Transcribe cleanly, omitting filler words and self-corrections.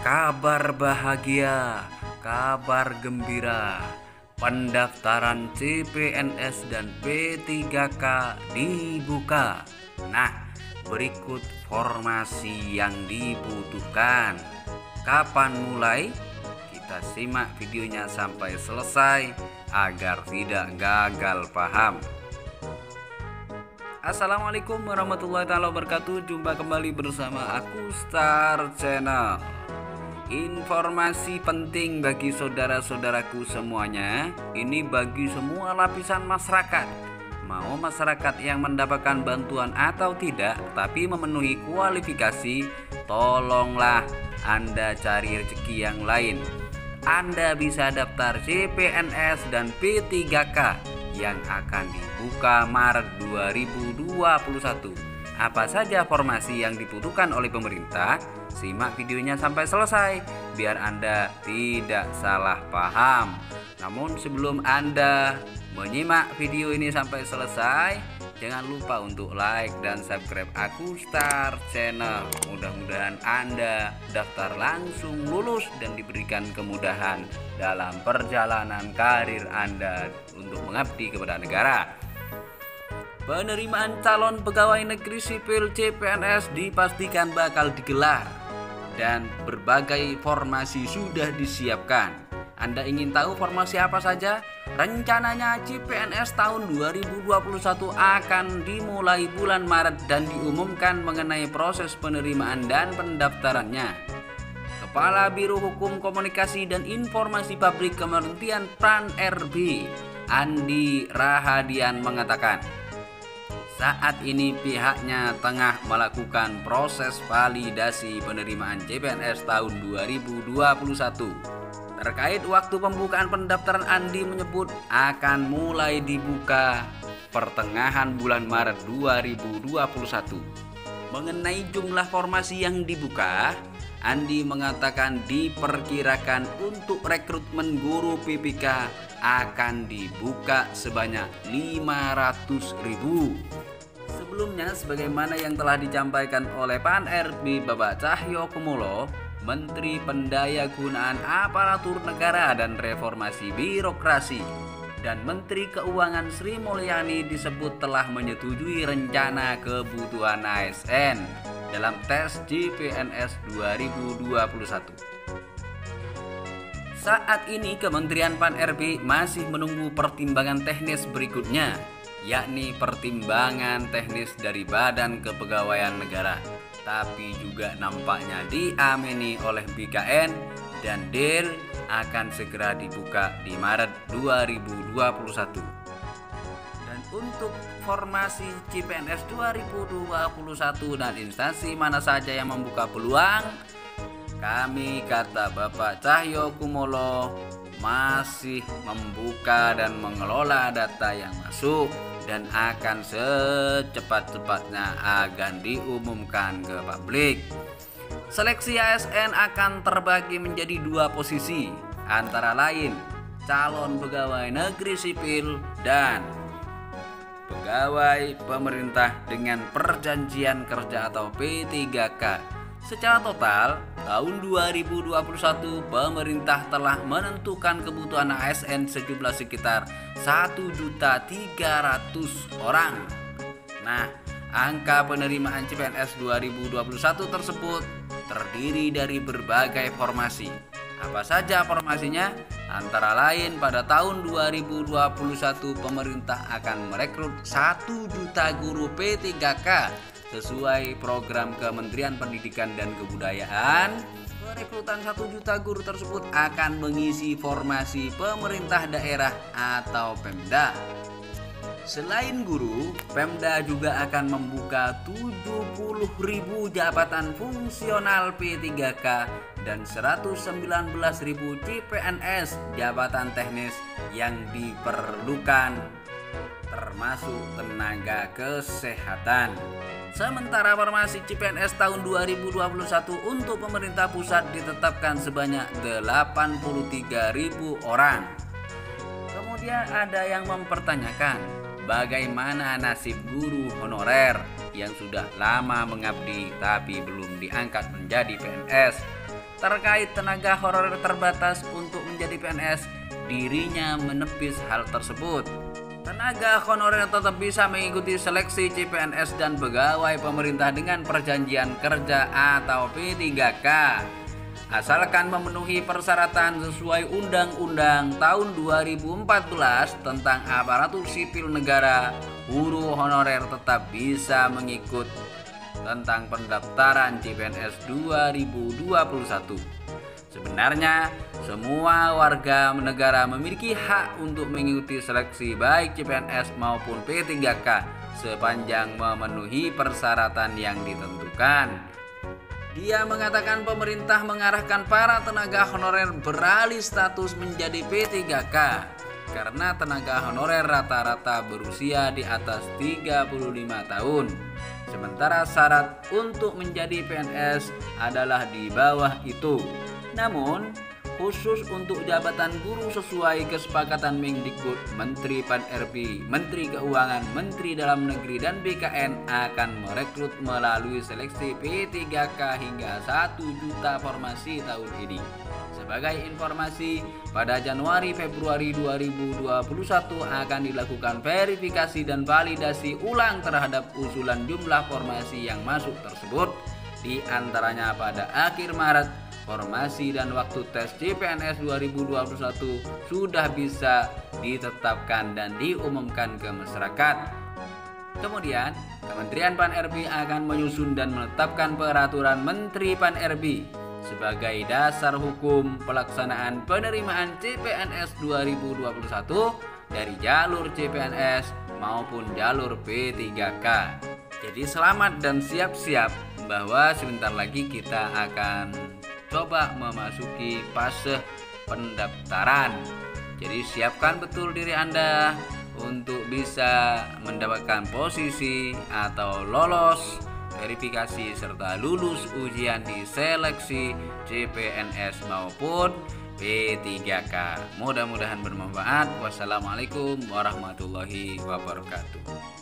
Kabar bahagia, kabar gembira, pendaftaran CPNS dan P3K dibuka. Nah, berikut formasi yang dibutuhkan. Kapan mulai? Kita simak videonya sampai selesai agar tidak gagal paham. Assalamualaikum warahmatullahi wabarakatuh. Jumpa kembali bersama aku Star Channel. Informasi penting bagi saudara-saudaraku semuanya. Ini bagi semua lapisan masyarakat. Mau masyarakat yang mendapatkan bantuan atau tidak, tapi memenuhi kualifikasi, tolonglah Anda cari rezeki yang lain. Anda bisa daftar CPNS dan P3K yang akan dibuka Maret 2021. Apa saja formasi yang dibutuhkan oleh pemerintah? Simak videonya sampai selesai biar Anda tidak salah paham. Namun sebelum Anda menyimak video ini sampai selesai, jangan lupa untuk like dan subscribe aku Star Channel. Mudah-mudahan Anda daftar langsung lulus dan diberikan kemudahan dalam perjalanan karir Anda untuk mengabdi kepada negara. Penerimaan calon pegawai negeri sipil CPNS dipastikan bakal digelar dan berbagai formasi sudah disiapkan. Anda ingin tahu formasi apa saja? Rencananya CPNS tahun 2021 akan dimulai bulan Maret dan diumumkan mengenai proses penerimaan dan pendaftarannya. Kepala Biro Hukum Komunikasi dan Informasi Publik Kementerian PAN-RB, Andi Rahadian mengatakan, saat ini pihaknya tengah melakukan proses validasi penerimaan CPNS tahun 2021. Terkait waktu pembukaan pendaftaran, Andi menyebut akan mulai dibuka pertengahan bulan Maret 2021. Mengenai jumlah formasi yang dibuka, Andi mengatakan diperkirakan untuk rekrutmen guru PPK akan dibuka sebanyak 500.000. Sebelumnya, sebagaimana yang telah disampaikan oleh PAN-RB Bapak Cahyokumolo, Menteri Pendayagunaan Aparatur Negara dan Reformasi Birokrasi, dan Menteri Keuangan Sri Mulyani disebut telah menyetujui rencana kebutuhan ASN dalam tes CPNS 2021. Saat ini Kementerian PAN-RB masih menunggu pertimbangan teknis berikutnya, yakni pertimbangan teknis dari Badan Kepegawaian Negara, tapi juga nampaknya diamini oleh BKN dan deal akan segera dibuka di Maret 2021. Dan untuk formasi CPNS 2021 dan instansi mana saja yang membuka peluang, kami, kata Bapak Cahyokumolo, masih membuka dan mengelola data yang masuk dan akan secepat-cepatnya akan diumumkan ke publik. Seleksi ASN akan terbagi menjadi 2 posisi, antara lain calon pegawai negeri sipil dan pegawai pemerintah dengan perjanjian kerja atau P3K. Secara total, tahun 2021 pemerintah telah menentukan kebutuhan ASN sejumlah sekitar 1.300.000 orang. Nah, angka penerimaan CPNS 2021 tersebut terdiri dari berbagai formasi. Apa saja formasinya? Antara lain pada tahun 2021 pemerintah akan merekrut 1 juta guru P3K sesuai program Kementerian Pendidikan dan Kebudayaan. Perekrutan 1 juta guru tersebut akan mengisi formasi pemerintah daerah atau Pemda. Selain guru, Pemda juga akan membuka 70.000 jabatan fungsional P3K dan 119.000 CPNS jabatan teknis yang diperlukan, termasuk tenaga kesehatan. Sementara formasi CPNS tahun 2021 untuk pemerintah pusat ditetapkan sebanyak 83.000 orang. Kemudian ada yang mempertanyakan, bagaimana nasib guru honorer yang sudah lama mengabdi tapi belum diangkat menjadi PNS? terkait tenaga honorer terbatas untuk menjadi PNS, dirinya menepis hal tersebut. Tenaga honorer tetap bisa mengikuti seleksi CPNS dan pegawai pemerintah dengan perjanjian kerja atau P3K, asalkan memenuhi persyaratan sesuai Undang-Undang tahun 2014 tentang aparatur sipil negara. Guru honorer tetap bisa mengikut tentang pendaftaran CPNS 2021. Sebenarnya, semua warga negara memiliki hak untuk mengikuti seleksi baik CPNS maupun P3K sepanjang memenuhi persyaratan yang ditentukan. Dia mengatakan pemerintah mengarahkan para tenaga honorer beralih status menjadi P3K karena tenaga honorer rata-rata berusia di atas 35 tahun. Sementara syarat untuk menjadi PNS adalah di bawah itu. Namun, khusus untuk jabatan guru sesuai kesepakatan Mendikbud, Menteri Pan-RB, Menteri Keuangan, Menteri Dalam Negeri, dan BKN akan merekrut melalui seleksi P3K hingga 1 juta formasi tahun ini. Sebagai informasi, pada Januari-Februari 2021 akan dilakukan verifikasi dan validasi ulang terhadap usulan jumlah formasi yang masuk tersebut. Di antaranya pada akhir Maret, formasi dan waktu tes CPNS 2021 sudah bisa ditetapkan dan diumumkan ke masyarakat. Kemudian, Kementerian Pan-RB akan menyusun dan menetapkan peraturan Menteri Pan-RB sebagai dasar hukum pelaksanaan penerimaan CPNS 2021 dari jalur CPNS maupun jalur P3K. Jadi selamat dan siap-siap bahwa sebentar lagi kita akan coba memasuki fase pendaftaran. Jadi siapkan betul diri Anda untuk bisa mendapatkan posisi atau lolos verifikasi serta lulus ujian di seleksi CPNS maupun P3K. Mudah-mudahan bermanfaat. Wassalamualaikum warahmatullahi wabarakatuh.